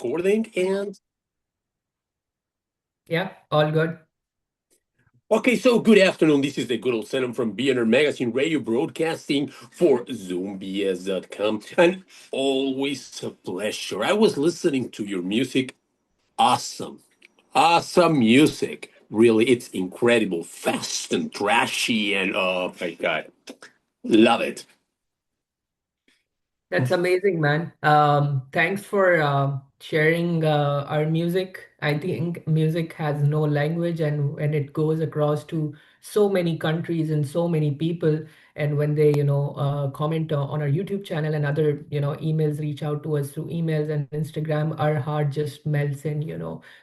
recording. And Yeah, all good. okay, so good afternoon. This is the good old Sam from B&R Magazine Radio, broadcasting for ZoomBS.com. And always a pleasure. I was listening to your music. Awesome. Awesome music. Really, it's incredible. Fast and trashy. And oh my God, love it. That's amazing, man. Thanks for sharing our music. I think music has no language, and when it goes across to so many countries and so many people, and when they, comment on our YouTube channel and other, emails reach out to us through emails and Instagram, our heart just melts in,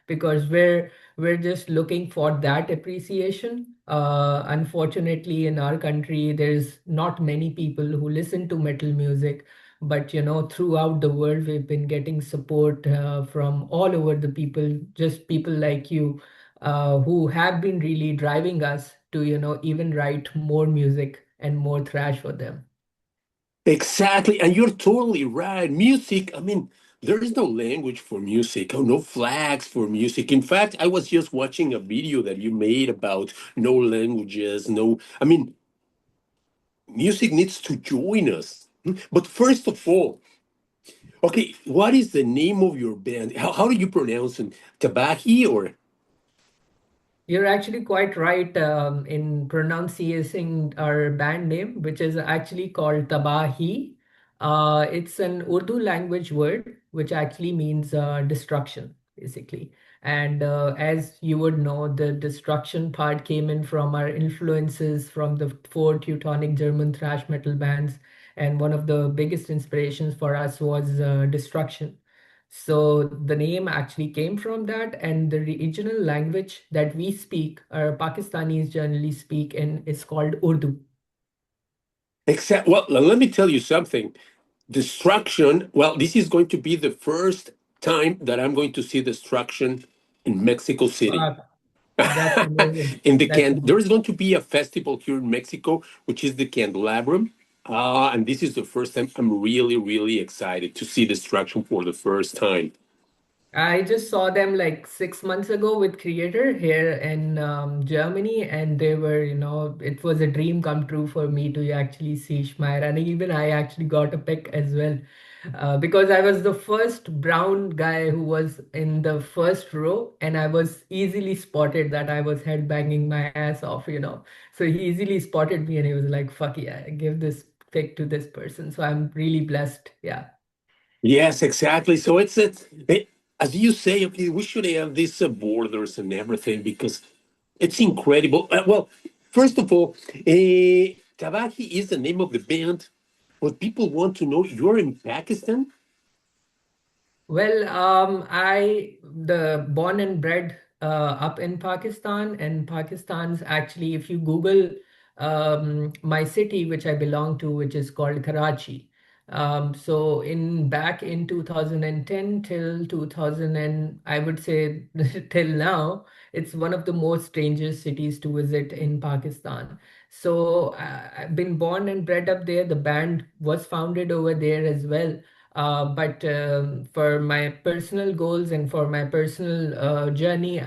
because we're just looking for that appreciation. Unfortunately, in our country, there's not many people who listen to metal music, but throughout the world we've been getting support from all over the people, just people like you, who have been really driving us to even write more music and more thrash for them. Exactly. And you're totally right. Music, I mean, there is no language for music, or no flags for music. In fact, I was just watching a video that you made about no languages, no, I mean, music needs to join us. But first of all, okay, what is the name of your band? How do you pronounce it? Tabahi or? You're actually quite right in pronouncing our band name, which is actually called Tabahi. It's an Urdu language word, which actually means destruction, basically. And as you would know, the destruction part came in from our influences from the four Teutonic German thrash metal bands. And one of the biggest inspirations for us was destruction. So the name actually came from that, and the regional language that we speak, or Pakistanis generally speak in, is called Urdu. Except, well, let me tell you something. Destruction, well, this is going to be the first time that I'm going to see destruction in Mexico City. Wow, that's amazing. In the That's can there is going to be a festival here in Mexico, which is the Candelabrum. And this is the first time I'm really excited to see destruction for the first time. I just saw them like 6 months ago with Creator here in Germany, and they were, it was a dream come true for me to actually see Schmeier, and even I actually got a pick as well, because I was the first brown guy who was in the first row, and I was easily spotted that I was headbanging my ass off. So he easily spotted me, and he was like, "Fuck yeah, give this pick to this person." So I'm really blessed. Yeah. Yes, exactly. So as you say, okay, we should have these borders and everything because it's incredible. Well, first of all, Tabahi is the name of the band, but people want to know you're in Pakistan. Well, I the born and bred up in Pakistan, and Pakistan's actually, if you Google my city, which I belong to, which is called Karachi. So in back in 2010 till 2000, and I would say till now, it's one of the most strangest cities to visit in Pakistan. So I've been born and bred up there. The band was founded over there as well, but for my personal goals and for my personal journey,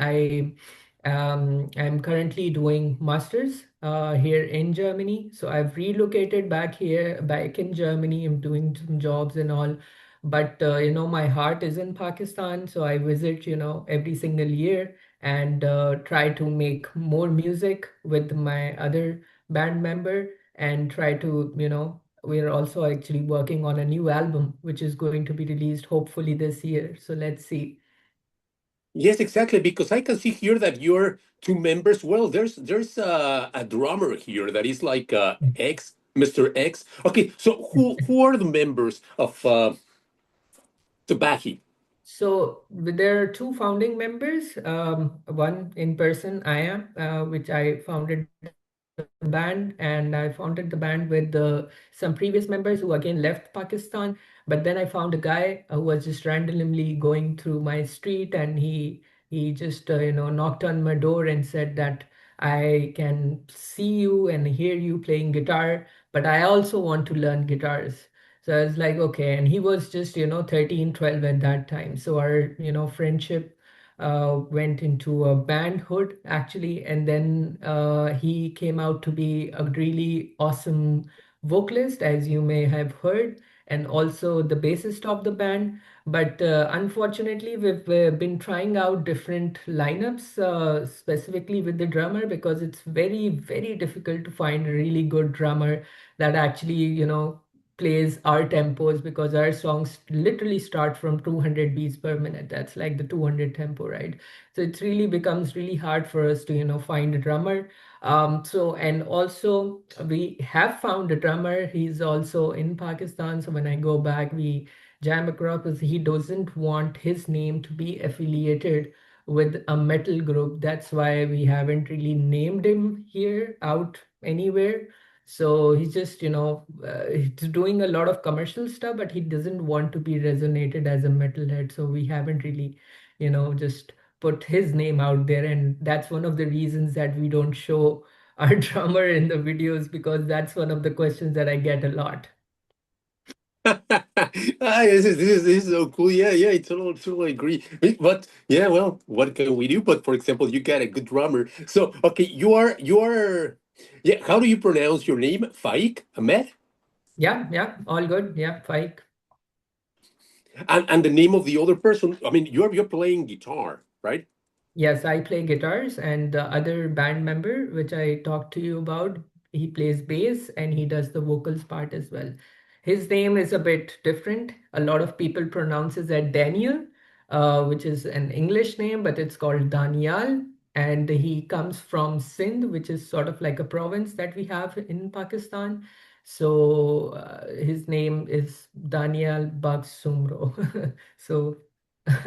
I'm currently doing masters here in Germany. So I've relocated back here, back in Germany. I'm doing some jobs and all, but my heart is in Pakistan. So I visit, every single year and try to make more music with my other band member and try to, we are also actually working on a new album, which is going to be released hopefully this year. So let's see. Yes, exactly. Because I can see here that you're two members. Well, there's a drummer here that is like X, Mr. X. Okay, so who are the members of Tabahi? So there are two founding members. One in person, I am, which I founded the band, and I founded the band with some previous members who again left Pakistan. But then I found a guy who was just randomly going through my street, and he just knocked on my door and said that I can see you and hear you playing guitar, but I also want to learn guitars. So I was like, okay. And he was just, 13, 12 at that time. So our, friendship went into a bandhood actually. And then he came out to be a really awesome vocalist, as you may have heard, and also the bassist of the band. But unfortunately, we've been trying out different lineups, specifically with the drummer, because it's very, very difficult to find a really good drummer that actually, plays our tempos, because our songs literally start from 200 beats per minute. That's like the 200 tempo, right? So it really becomes really hard for us to, find a drummer. So, and also we have found a drummer. He's also in Pakistan. So when I go back, we jam across, because he doesn't want his name to be affiliated with a metal group. That's why we haven't really named him here out anywhere. So he's just, he's doing a lot of commercial stuff, but he doesn't want to be resonated as a metalhead. So we haven't really, just put his name out there. And that's one of the reasons that we don't show our drummer in the videos, because that's one of the questions that I get a lot. This is so cool. Yeah, yeah, I totally agree. But yeah, well, what can we do? But for example, you got a good drummer. So okay, you are yeah. How do you pronounce your name? Faik Ahmed, Yeah, yeah, all good. Yeah, Fike. and the name of the other person. I mean, you're playing guitar, right? Yes, I play guitars, and the other band member, which I talked to you about, he plays bass and he does the vocals part as well. His name is a bit different. A lot of people pronounces that Daniel, which is an English name, but it's called Daniel. And he comes from Sindh, which is sort of like a province that we have in Pakistan. So his name is Daniel Bagsumro. So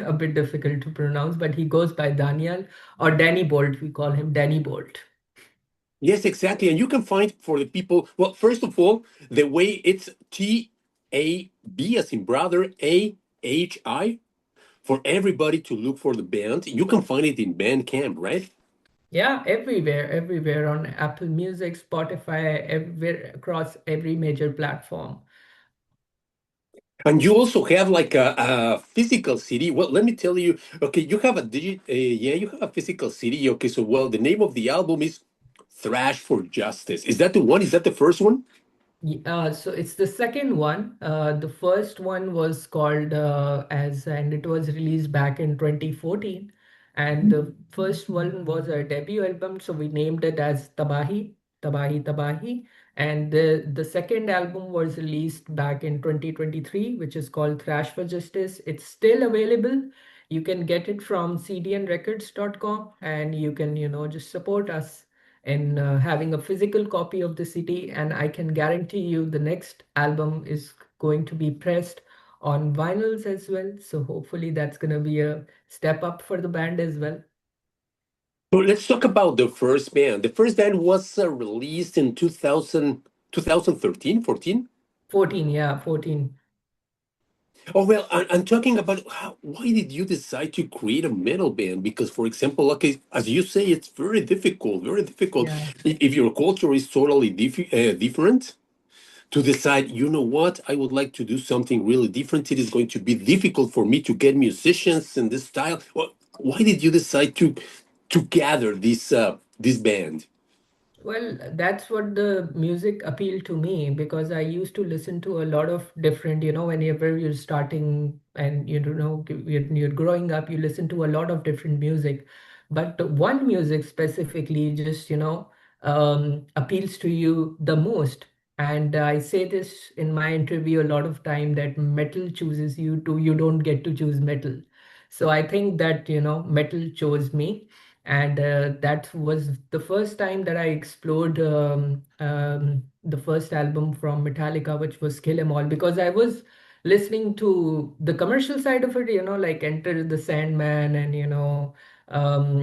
a bit difficult to pronounce, but he goes by Daniel or Danny Bolt. We call him Danny Bolt. Yes, exactly. And you can find for the people. Well, first of all, the way it's TAB as in brother AHI for everybody to look for the band. You can find it in Bandcamp, right? Yeah, everywhere, everywhere on Apple Music, Spotify, everywhere across every major platform. And you also have like a physical CD. Well, let me tell you. Okay, you have a yeah, you have a physical CD. Okay, so well, the name of the album is Thrash for Justice. Is that the one? Is that the first one? So it's the second one. The first one was called and it was released back in 2014. And the first one was a debut album, so we named it as Tabahi, Tabahi, Tabahi. And the second album was released back in 2023, which is called Thrash for Justice. It's still available. You can get it from cdnrecords.com, and you can, just support us in having a physical copy of the CD. And I can guarantee you the next album is going to be pressed on vinyls as well. So hopefully that's going to be a step up for the band as well. So let's talk about the first band. The first band was released in 2013, 14. 14, yeah, 14. Oh well, I'm talking about why did you decide to create a metal band? Because, for example, okay, as you say, it's very difficult, very difficult. Yeah. If your culture is totally different, to decide, you know what, I would like to do something really different. It is going to be difficult for me to get musicians in this style. Well, why did you decide to gather this band? Well, that's what the music appealed to me, because I used to listen to a lot of different, whenever you're starting and you're growing up, you listen to a lot of different music. But the one music specifically just, appeals to you the most. And I say this in my interview a lot of time, that metal chooses you too. You don't get to choose metal. So I think that, metal chose me. And that was the first time that I explored the first album from Metallica, which was Kill 'Em All, because I was listening to the commercial side of it, like Enter the Sandman and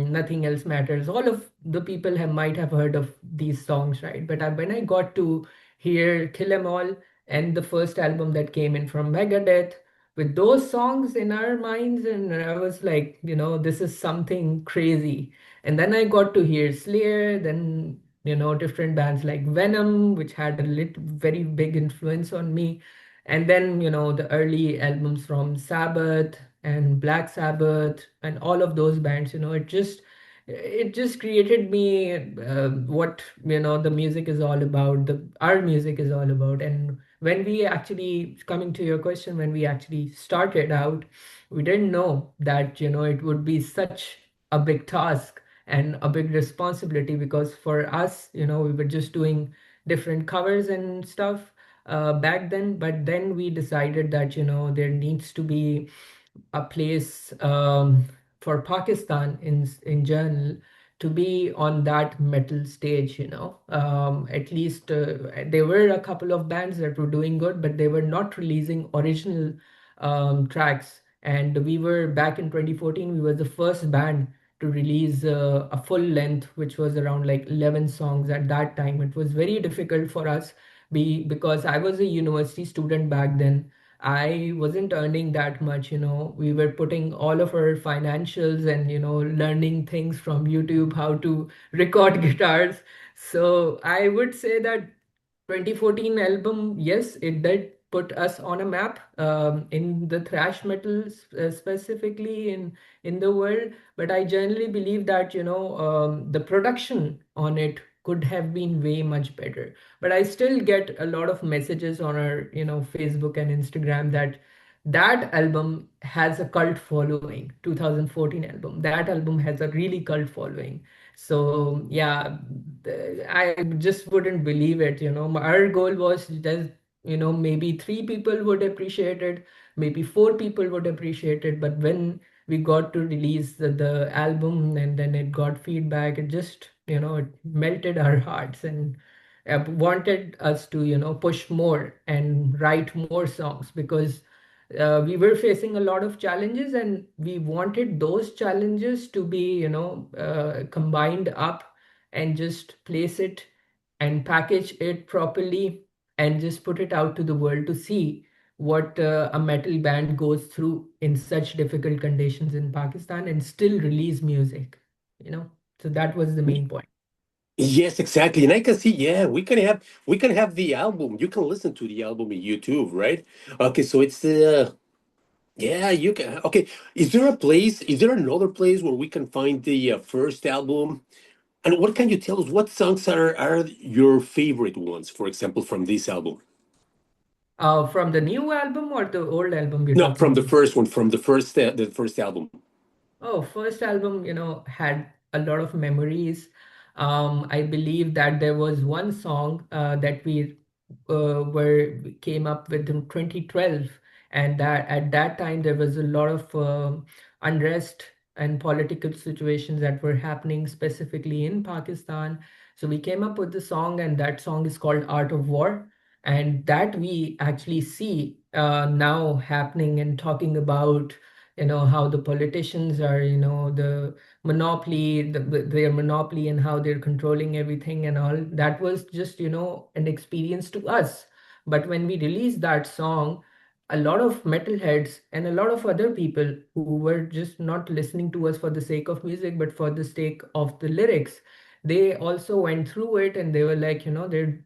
Nothing Else Matters. All of the people might have heard of these songs, right? But when I got to hear Kill 'Em All and the first album that came in from Megadeth, with those songs in our minds, and I was like, this is something crazy. And then I got to hear Slayer, then different bands like Venom, which had a very big influence on me. And then, the early albums from Sabbath and Black Sabbath and all of those bands, it just created me what the music is all about, the our music is all about. And when we actually, coming to your question, when we actually started out, we didn't know that it would be such a big task and a big responsibility, because for us, we were just doing different covers and stuff back then. But then we decided that there needs to be a place for Pakistan in general to be on that metal stage. At least there were a couple of bands that were doing good, but they were not releasing original tracks. And we were back in 2014. We were the first band to release a full length, which was around like 11 songs at that time. It was very difficult for us, because I was a university student back then. I wasn't earning that much. We were putting all of our financials and, learning things from YouTube, how to record guitars. So I would say that 2014 album, yes, it did put us on a map in the thrash metal, specifically in the world. But I generally believe that the production on it could have been way much better. But I still get a lot of messages on our Facebook and Instagram that that album has a cult following. 2014 album, that album has a really cult following. So yeah, I just wouldn't believe it. Our goal was just, maybe three people would appreciate it, maybe four people would appreciate it. But when we got to release the album, and then it got feedback, it just, it melted our hearts, and wanted us to, push more and write more songs, because we were facing a lot of challenges, and we wanted those challenges to be, combined up, and just place it and package it properly, and just put it out to the world to see what a metal band goes through in such difficult conditions in Pakistan, and still release music, you know. So that was the main point. Yes, exactly. And I can see, yeah, we can have the album. You can listen to the album in YouTube, right? Okay, so it's yeah, you can. Okay, is there another place where we can find the first album? And what can you tell us? What songs are your favorite ones, for example, from this album? From the new album or the old album you're No, talking from the about? first one, from the first album. Oh, first album, had a lot of memories. I believe that there was one song that we came up with in 2012, and that at that time there was a lot of unrest and political situations that were happening specifically in Pakistan. So we came up with the song, and that song is called Art of War, and that we actually see now happening and talking about how the politicians are, the monopoly, their monopoly, and how they're controlling everything and all. That was just an experience to us. But when we released that song, a lot of metalheads and a lot of other people who were just not listening to us for the sake of music, but for the sake of the lyrics, they also went through it, and they were like, they're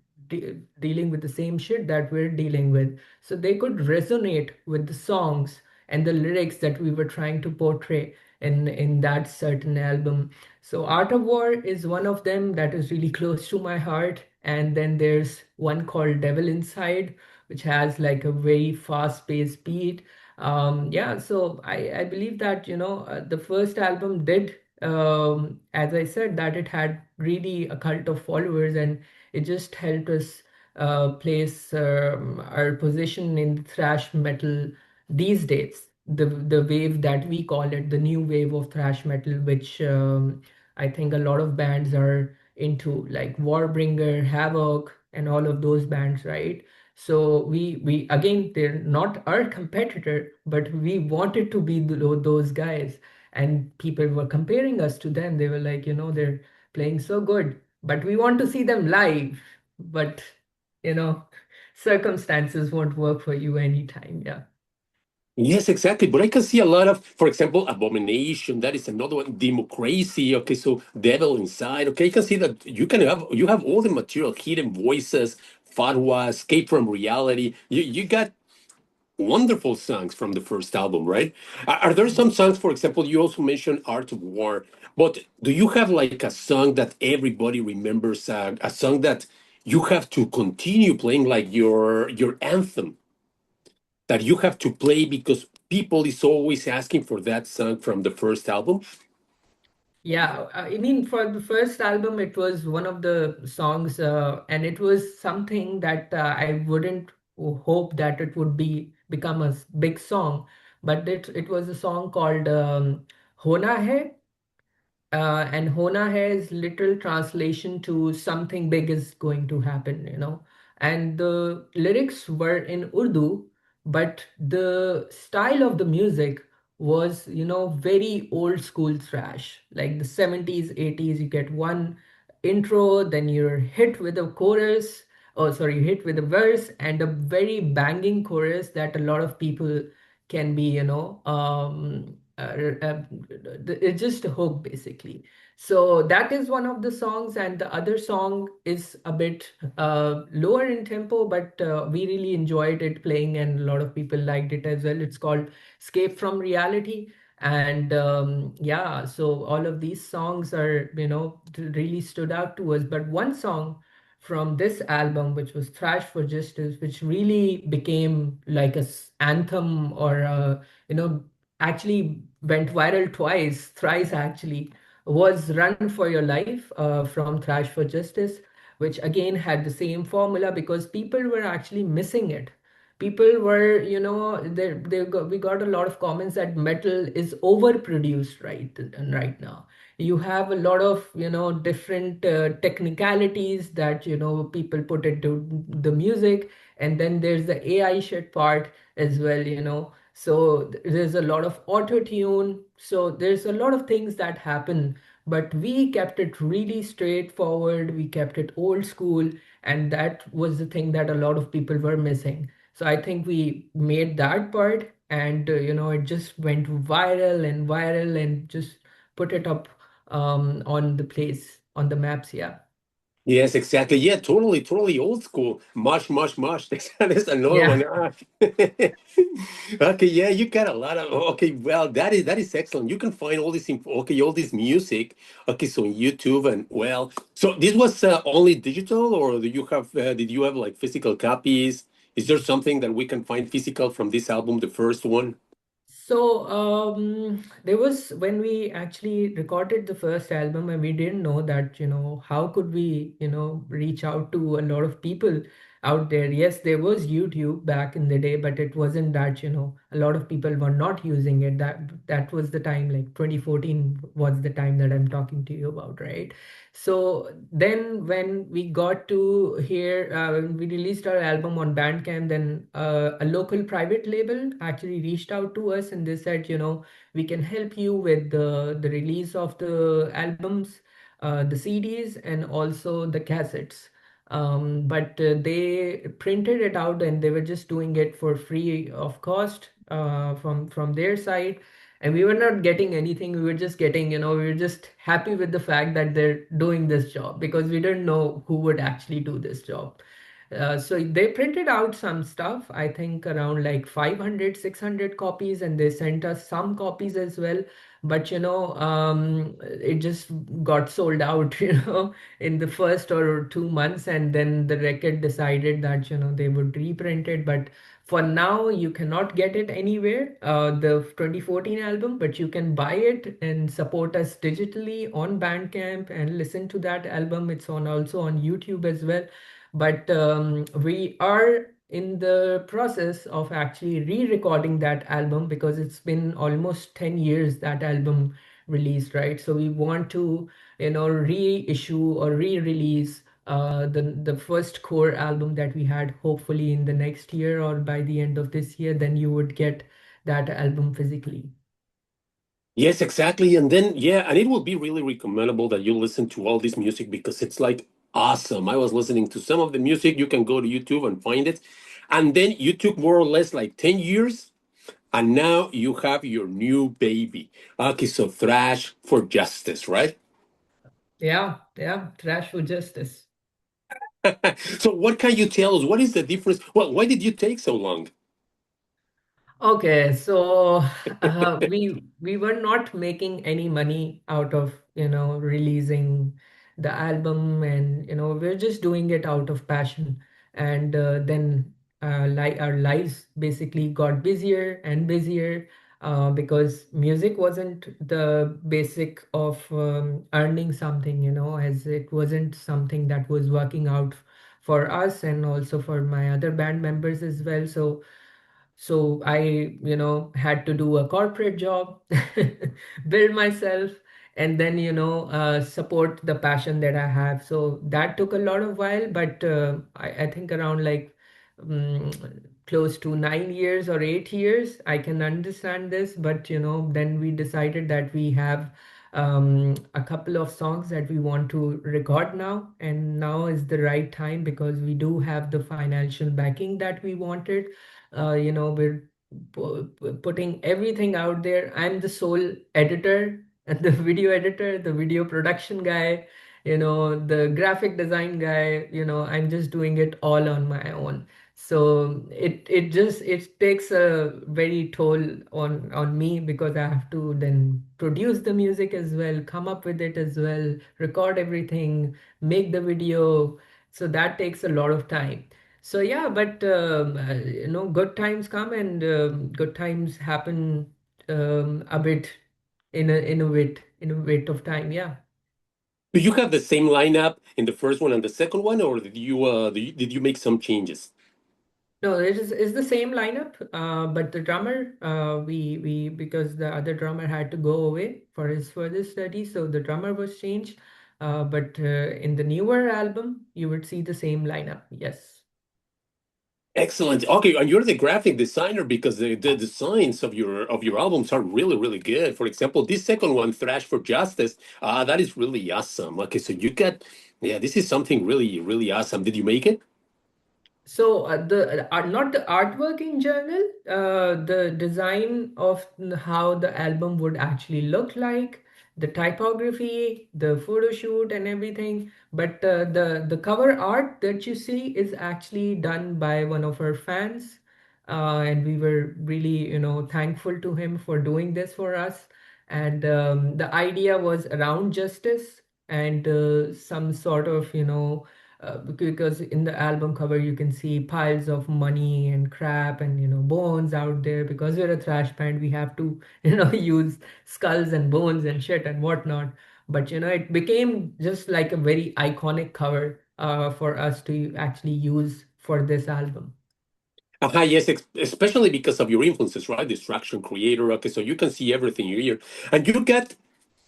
dealing with the same shit that we're dealing with. So they could resonate with the songs and the lyrics that we were trying to portray in that certain album. So Art of War is one of them that is really close to my heart. And then there's one called Devil Inside, which has like a very fast-paced beat. Yeah, so I believe that the first album did, as I said, that it had really a cult of followers, and it just helped us place our position in thrash metal these days. The wave that we call it, the new wave of thrash metal, which I think a lot of bands are into, like Warbringer, Havoc, and all of those bands, right? So we again, they're not our competitor, but we wanted to be those guys, and people were comparing us to them. They were like, they're playing so good, but we want to see them live. But you know, circumstances won't work for you anytime. Yeah. Yes, exactly. But I can see a lot of, for example, abomination. That is another one. Democracy. Okay, so devil inside. Okay, you can see that you have all the material, hidden voices, fatwa, escape from reality. You got. wonderful songs from the first album, right? Are there some songs, for example, you also mentioned Art of War, but do you have like a song that everybody remembers, a song that you have to continue playing, like your anthem that you have to play because people is always asking for that song from the first album? Yeah, I mean, for the first album, it was one of the songs, and it was something that I wouldn't hope that it would become a big song, but it was a song called "Hona Hai," and Hona has literal translation to something big is going to happen, you know. And the lyrics were in Urdu, but the style of the music was, you know, very old school thrash, like the 70s, 80s. You get one intro, then you're hit with a chorus, oh, sorry, hit with a verse and a very banging chorus that a lot of people can be, you know, it's just a hook basically. So that is one of the songs, and the other song is a bit lower in tempo, but we really enjoyed it playing, and a lot of people liked it as well. It's called Escape from Reality. And yeah, so all of these songs are, you know, really stood out to us. But one song from this album, which was Thrash for Justice, which really became like a anthem, or you know, actually went viral twice, thrice actually, was Run for Your Life from Thrash for Justice, which again had the same formula because people were actually missing it. People were, you know, we got a lot of comments that metal is overproduced right now. You have a lot of, you know, different technicalities that, you know, people put into the music, and then there's the AI shit part as well, you know. So there's a lot of auto tune, so there's a lot of things that happen, but we kept it really straightforward, we kept it old school, and that was the thing that a lot of people were missing. So I think we made that part, and you know, it just went viral and just put it up on the place, on the maps. Yeah. Yes, exactly. Yeah, totally, totally old school. Mush, mush, mush. There's another one. Yeah. Ah. Okay, yeah, you got a lot of. Okay, well, that is excellent. You can find all this info. Okay, all this music. Okay, so on YouTube and well, so this was only digital, or do you have? Did you have like physical copies? Is there something that we can find physical from this album, the first one? So there was when we actually recorded the first album, and we didn't know that, you know, how could we, you know, reach out to a lot of people out there. Yes, there was YouTube back in the day, but it wasn't that, you know, a lot of people were not using it. That was the time, like 2014 was the time that I'm talking to you about, right? So then when we got to hear, when we released our album on Bandcamp, then a local private label actually reached out to us, and they said, you know, we can help you with the release of the albums, the CDs, and also the cassettes. But they printed it out, and they were just doing it for free of cost from their side, and we were not getting anything. We were just getting, you know, we were just happy with the fact that they're doing this job, because we didn't know who would actually do this job. So they printed out some stuff, I think around like 500, 600 copies, and they sent us some copies as well. But you know, it just got sold out, you know, in the first or 2 months, and then the record decided that, you know, they would reprint it. But for now, you cannot get it anywhere, the 2014 album, but you can buy it and support us digitally on Bandcamp and listen to that album. It's on also on YouTube as well. But we are in the process of actually re-recording that album, because it's been almost 10 years that album released, right? So we want to, you know, reissue or re-release the first core album that we had, hopefully in the next year or by the end of this year. Then you would get that album physically. Yes, exactly. And then, yeah, and it will be really recommendable that you listen to all this music because it's like awesome. I was listening to some of the music. You can go to YouTube and find it. And then you took more or less like 10 years, and now you have your new baby. Okay, so Thrash for Justice, right? Yeah, yeah, Trash for Justice. So, what can you tell us? What is the difference? Well, why did you take so long? Okay, so we were not making any money out of, releasing the album, and we're just doing it out of passion. And then like our lives basically got busier and busier, because music wasn't the basic of earning something, as it wasn't something that was working out for us and also for my other band members as well. So I, had to do a corporate job, build myself, and then, support the passion that I have. So that took a lot of while, but I think around like um, close to 9 years or 8 years, I can understand this. But, then we decided that we have a couple of songs that we want to record now, and now is the right time because we do have the financial backing that we wanted. We're putting everything out there. I'm the sole editor and the video editor, the video production guy, the graphic design guy. I'm just doing it all on my own. So it takes a very toll on me because I have to then produce the music as well, come up with it as well, record everything, make the video. So that takes a lot of time. So yeah, but good times come and good times happen a bit in a bit of time. Yeah. Do you have the same lineup in the first one and the second one, or did you make some changes? No, it is the same lineup, but the drummer, we because the other drummer had to go away for his further study, so the drummer was changed. But in the newer album, you would see the same lineup. Yes. Excellent. Okay, and you're the graphic designer because the designs of your albums are really really good. For example, this second one, Thrash for Justice, that is really awesome. Okay, so you got, yeah, this is something really really awesome. Did you make it? So the not the artwork in general, the design of how the album would actually look like, the typography, the photo shoot, and everything. But the cover art that you see is actually done by one of our fans, and we were really thankful to him for doing this for us. And the idea was around justice and some sort of because in the album cover you can see piles of money and crap and bones out there. Because we're a thrash band, we have to use skulls and bones and shit and whatnot. But it became just like a very iconic cover for us to actually use for this album. Yes, especially because of your influences, right? Distraction creator. Okay, so you can see everything you hear, and you get,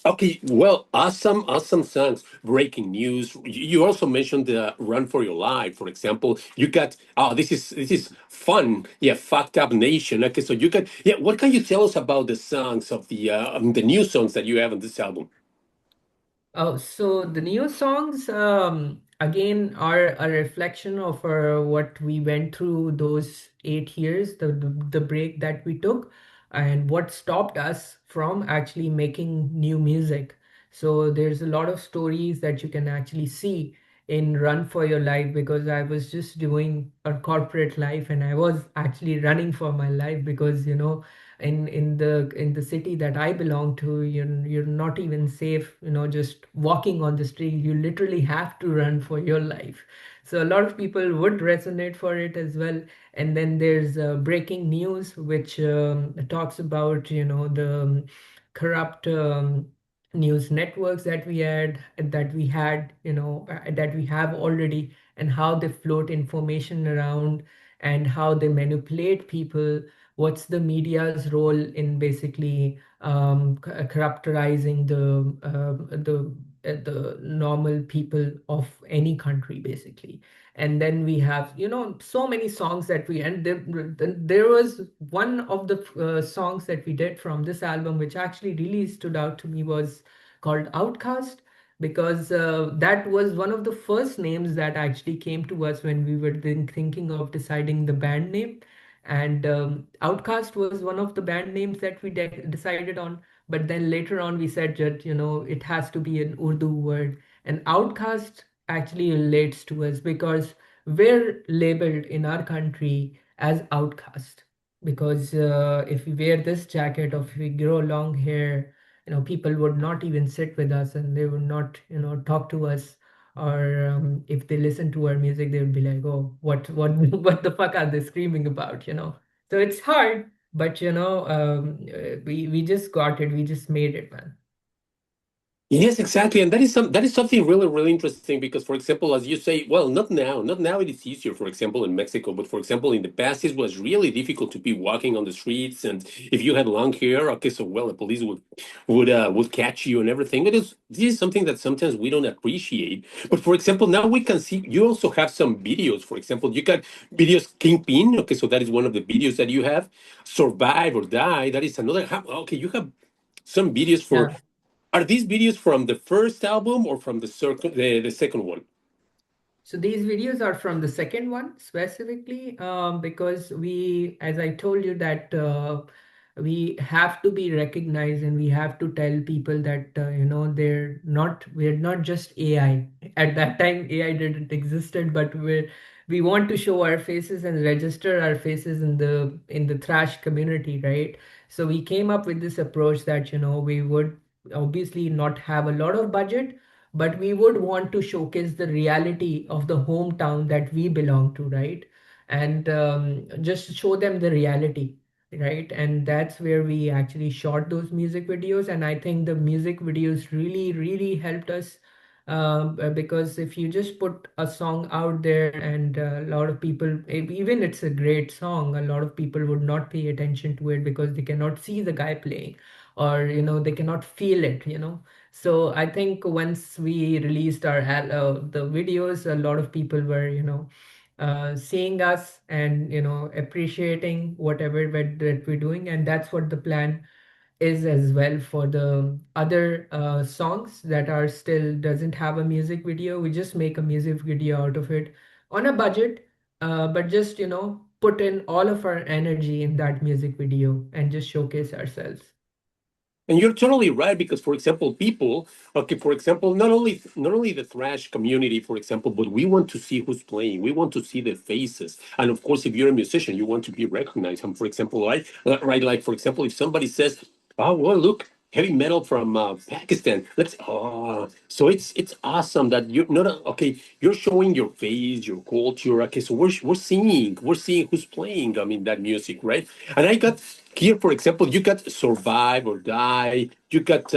okay, well, awesome, awesome songs. Breaking news. You also mentioned the "Run for Your Life," for example. You got, oh, this is fun. Yeah, fucked up nation. Okay, so you got, yeah. What can you tell us about the songs of the new songs that you have on this album? Oh, so the new songs again are a reflection of what we went through those 8 years, the break that we took, and what stopped us from actually making new music. So there's a lot of stories that you can actually see in Run for Your Life, because I was just doing a corporate life and I was actually running for my life because in the city that I belong to, you're not even safe, just walking on the street. You literally have to run for your life. So a lot of people would resonate for it as well. And then there's breaking news, which talks about the corrupt news networks that we have already, and how they float information around and how they manipulate people. What's the media's role in basically characterizing the normal people of any country basically. And then we have so many songs that we and there was one of the songs that we did from this album which actually really stood out to me, was called Outcast, because that was one of the first names that actually came to us when we were thinking of deciding the band name. And Outcast was one of the band names that we decided on. But then later on, we said that, it has to be an Urdu word. And Outcast actually relates to us because we're labeled in our country as outcast. because if we wear this jacket or if we grow long hair, people would not even sit with us and they would not talk to us. Or if they listen to our music, they would be like, oh, what what the fuck are they screaming about. So it's hard, but we just got it, we just made it, man. Yes, exactly, and that is something really really interesting because, for example, as you say, well, not now it is easier. For example, in Mexico, but for example, in the past, it was really difficult to be walking on the streets, and if you had long hair, okay, so well, the police would catch you and everything. It is this is something that sometimes we don't appreciate. But for example, now we can see you also have some videos. For example, you got videos Kingpin. Okay, so that is one of the videos that you have. Survive or Die. That is another. Okay, you have some videos for, Yeah. are these videos from the first album or from the second one? So these videos are from the second one specifically, because as I told you, that we have to be recognized and we have to tell people that we're not just AI. At that time, AI didn't existed, but we want to show our faces and register our faces in the thrash community, right? So we came up with this approach that we would obviously not have a lot of budget, but we would want to showcase the reality of the hometown that we belong to, right? And just show them the reality, right? And that's where we actually shot those music videos. And I think the music videos really really helped us, because if you just put a song out there and a lot of people, even it's a great song, a lot of people would not pay attention to it because they cannot see the guy playing, or they cannot feel it. So I think once we released the videos, a lot of people were seeing us and appreciating whatever that we're doing, and that's what the plan is as well for the other songs that are still doesn't have a music video. We just make a music video out of it on a budget, but just put in all of our energy in that music video and just showcase ourselves. And you're totally right because, for example, people, okay, for example, not only the thrash community, for example, but we want to see who's playing. We want to see the faces, and of course, if you're a musician, you want to be recognized. And for example, right, like for example, if somebody says, "Oh, well, look, heavy metal from Pakistan," so it's awesome that you're not okay. You're showing your face, your culture. Okay, so we're seeing who's playing. I mean, that music, right? And I got here, for example, you got Survive or Die. You got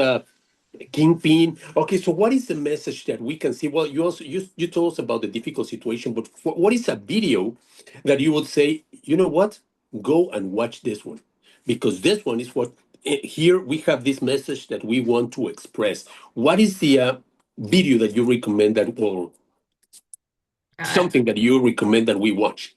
Kingpin. Okay, so what is the message that we can see? Well, you told us about the difficult situation, but what is a video that you would say, you know what, go and watch this one, because this one is what here we have this message that we want to express. What is the video that you recommend that, or I, something that you recommend that we watch?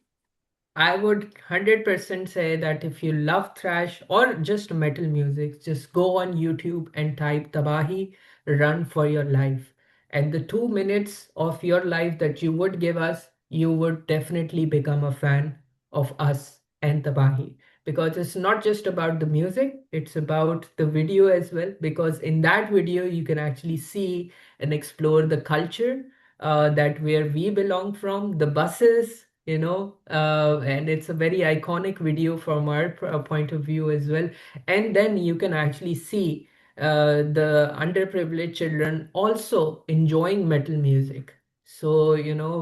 I would 100% say that if you love thrash or just metal music, just go on YouTube and type Tabahi, Run for Your Life. And the 2 minutes of your life that you would give us, you would definitely become a fan of us and Tabahi. Because it's not just about the music, it's about the video as well. Because in that video, you can actually see and explore the culture, that where we belong from, the buses, and it's a very iconic video from our point of view as well. And then you can actually see the underprivileged children also enjoying metal music. So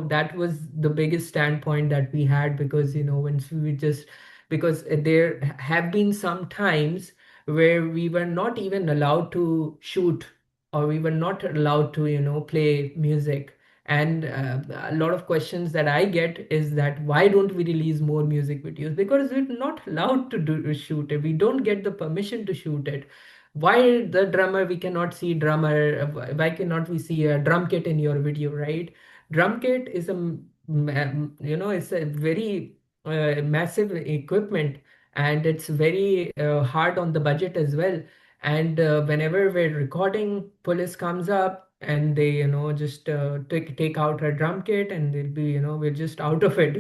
that was the biggest standpoint that we had, because once we just because there have been some times where we were not even allowed to shoot, or we were not allowed to play music. And a lot of questions that I get is that why don't we release more music videos? Because we're not allowed to shoot it. We don't get the permission to shoot it. Why the drummer, we cannot see drummer? Why cannot we see a drum kit in your video, right? Drum kit is it's a very massive equipment, and it's very hard on the budget as well. And whenever we're recording, police comes up and they just take out our drum kit, and they'll be we're just out of it.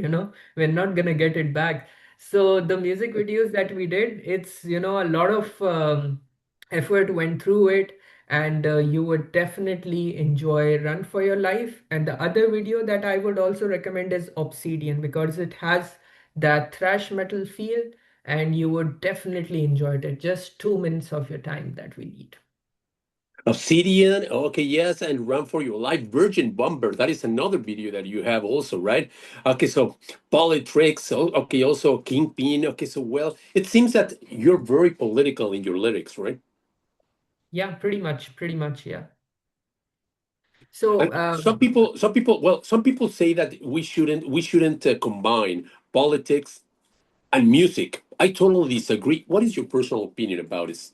We're not gonna get it back. So the music videos that we did, it's a lot of effort went through it. And you would definitely enjoy Run for Your Life. And the other video that I would also recommend is Obsidian, because it has that thrash metal feel, and you would definitely enjoy it. Just 2 minutes of your time that we need. Obsidian, okay, yes, and Run for Your Life. Virgin Bomber, that is another video that you have also, right? Okay, so Politrix, okay, also Kingpin. Okay, so well, it seems that you're very political in your lyrics, right? Yeah, pretty much, yeah. So, And some people say that we shouldn't combine politics and music. I totally disagree. What is your personal opinion about this?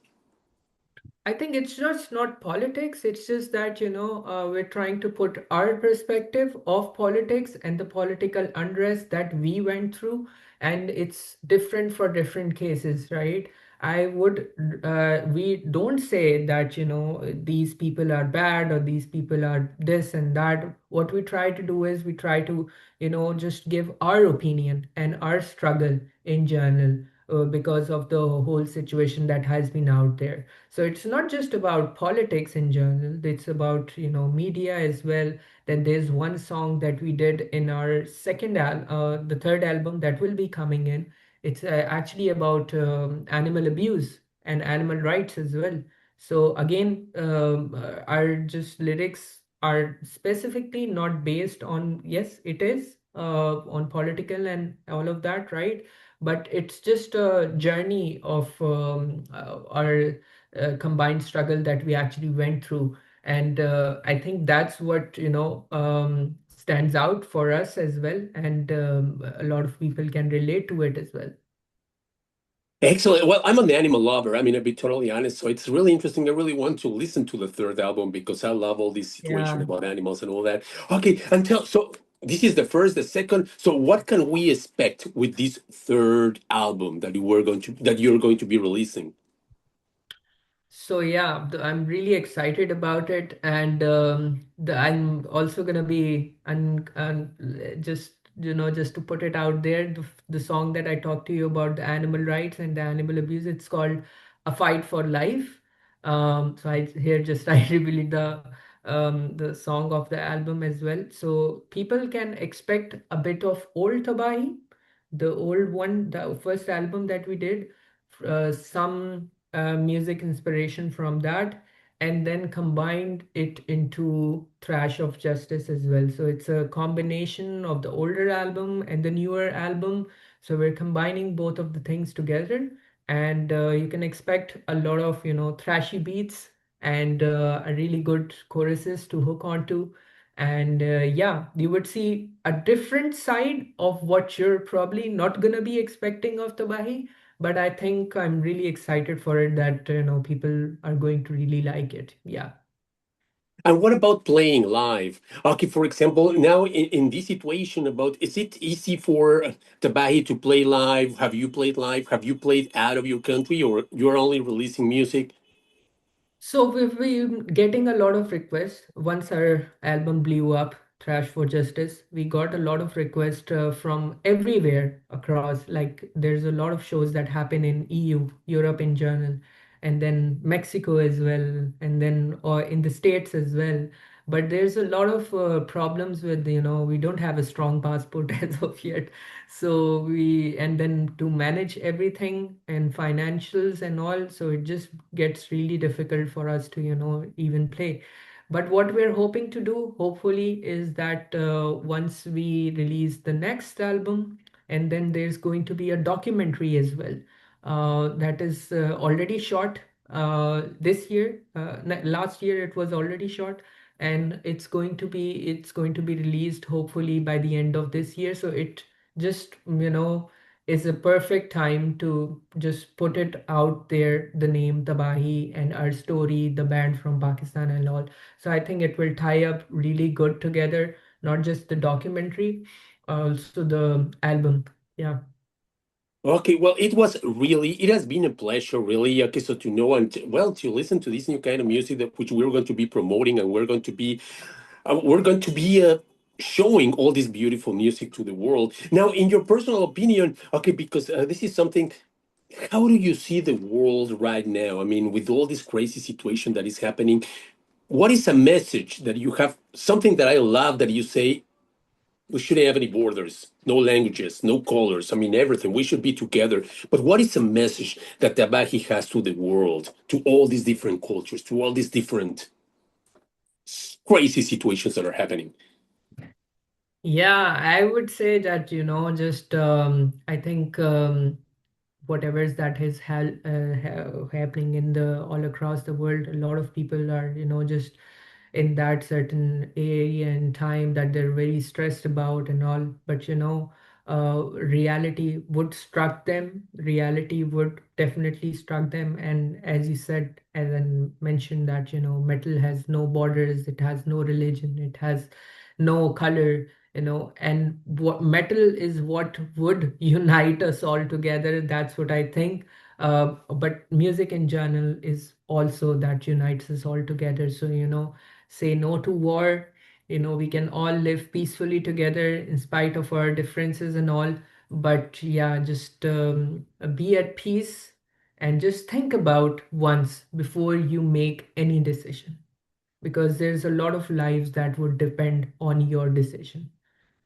I think it's just not politics. It's just that, we're trying to put our perspective of politics and the political unrest that we went through, and it's different for different cases, right? We don't say that, these people are bad or these people are this and that. What we try to do is we try to, just give our opinion and our struggle in journal, because of the whole situation that has been out there. So it's not just about politics in general, it's about, media as well. Then there's one song that we did in our the third album that will be coming in. It's actually about animal abuse and animal rights as well. So again, our just lyrics are specifically not based on, yes, it is on political and all of that, right? But it's just a journey of our combined struggle that we actually went through. And I think that's what, stands out for us as well. And a lot of people can relate to it as well. Excellent. Well, I'm an animal lover. I mean, I'll be totally honest. So it's really interesting. I really want to listen to the third album because I love all this situation Yeah. about animals and all that. Okay, so this is the first, the second. So what can we expect with this third album that you're going to be releasing? So yeah, I'm really excited about it, and I'm also gonna be just, just to put it out there, the song that I talked to you about, the animal rights and the animal abuse, it's called "A Fight for Life." So I here just I revealed the song of the album as well, so people can expect a bit of old Tabahi, the old one, the first album that we did, some music inspiration from that, and then combined it into Thrash of Justice as well. So it's a combination of the older album and the newer album. So we're combining both of the things together, and you can expect a lot of, thrashy beats and a really good choruses to hook onto. And yeah, you would see a different side of what you're probably not gonna be expecting of Tabahi, but I think I'm really excited for it that people are going to really like it. Yeah. And what about playing live? Okay, for example, now in this situation about is it easy for Tabahi to play live? Have you played live? Have you played out of your country or you're only releasing music? So we've been getting a lot of requests. Once our album blew up, Trash for Justice, we got a lot of requests from everywhere across. Like there's a lot of shows that happen in EU, Europe in general, and then Mexico as well, and then or in the States as well. But there's a lot of problems with, we don't have a strong passport as of yet. So and then to manage everything and financials and all, so it just gets really difficult for us to, even play. But what we're hoping to do, hopefully, is that once we release the next album, and then there's going to be a documentary as well, that is already shot this year. Last year it was already shot, and it's going to be released hopefully by the end of this year. So it just, is a perfect time to just put it out there, the name Tabahi and our story, the band from Pakistan and all. So I think it will tie up really good together, not just the documentary, also the album. Yeah. Okay, well, it has been a pleasure, really. Okay, so to know and well, to listen to this new kind of music that which we're going to be promoting, and we're going to be showing all this beautiful music to the world. Now, in your personal opinion, okay, because this is something. How do you see the world right now? I mean, with all this crazy situation that is happening, what is a message that you have? Something that I love that you say. We shouldn't have any borders, no languages, no colors. I mean, everything. We should be together. But what is the message that Tabahi has to the world, to all these different cultures, to all these different crazy situations that are happening? Yeah, I would say that, just I think whatever is that is happening in the all across the world, a lot of people are, just in that certain area and time that they're very stressed about and all. But reality would struck them. Reality would definitely struck them. And as you said, as I mentioned that, metal has no borders, it has no religion, it has no color, and what metal is what would unite us all together. That's what I think. But music in general is also that unites us all together. So, say no to war. We can all live peacefully together in spite of our differences and all. But yeah, just be at peace and just think about once before you make any decision, because there's a lot of lives that would depend on your decision.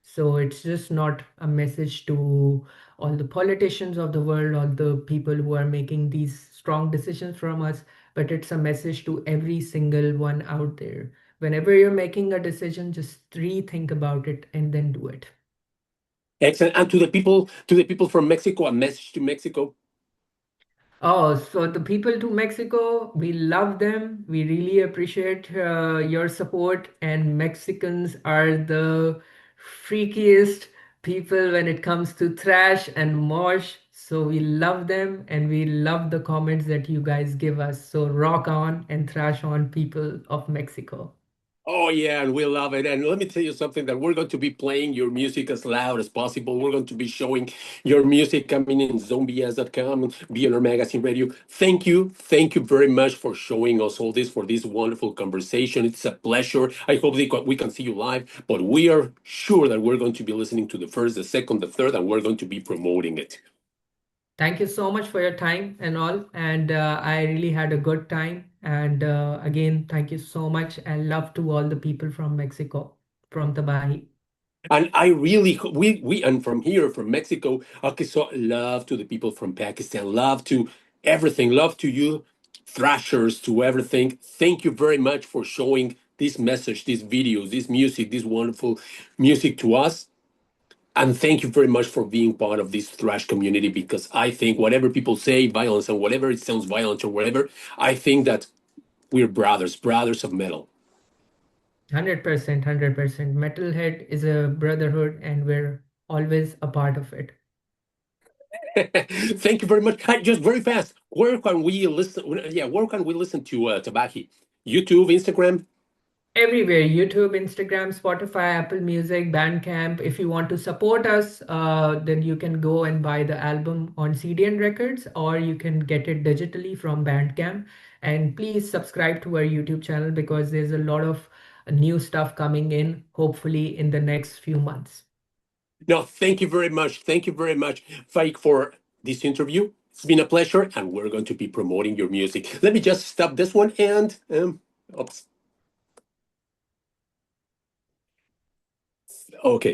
So it's just not a message to all the politicians of the world, all the people who are making these strong decisions from us, but it's a message to every single one out there. Whenever you're making a decision, just rethink about it and then do it. Excellent. And to the people from Mexico, a message to Mexico. Oh, so the people to Mexico, we love them. We really appreciate your support. And Mexicans are the freakiest people when it comes to thrash and mosh. So we love them and we love the comments that you guys give us. So rock on and thrash on, people of Mexico. Oh yeah, and we love it. And let me tell you something that we're going to be playing your music as loud as possible. We're going to be showing your music coming in zombies.com, B&R Magazine Radio. Thank you very much for showing us all this for this wonderful conversation. It's a pleasure. I hope we can see you live, but we are sure that we're going to be listening to the first, the second, the third, and we're going to be promoting it. Thank you so much for your time and all. And I really had a good time. And again, thank you so much. And love to all the people from Mexico, from Tabahi. And I really we and from here from Mexico, okay, so love to the people from Pakistan, love to everything, love to you, thrashers, to everything. Thank you very much for showing this message, these videos, this music, this wonderful music to us. And thank you very much for being part of this thrash community, because I think whatever people say, violence, and whatever it sounds violent or whatever, I think that we're brothers, brothers of metal. 100%, 100%. Metalhead is a brotherhood and we're always a part of it. Thank you very much. Hi, just very fast. Where can we listen? Yeah, where can we listen to Tabahi? YouTube, Instagram. Everywhere: YouTube, Instagram, Spotify, Apple Music, Bandcamp. If you want to support us, then you can go and buy the album on CD and records, or you can get it digitally from Bandcamp. And please subscribe to our YouTube channel because there's a lot of new stuff coming in, hopefully in the next few months. No, thank you very much. Thank you very much, Fake, for this interview. It's been a pleasure, and we're going to be promoting your music. Let me just stop this one and oops. Okay.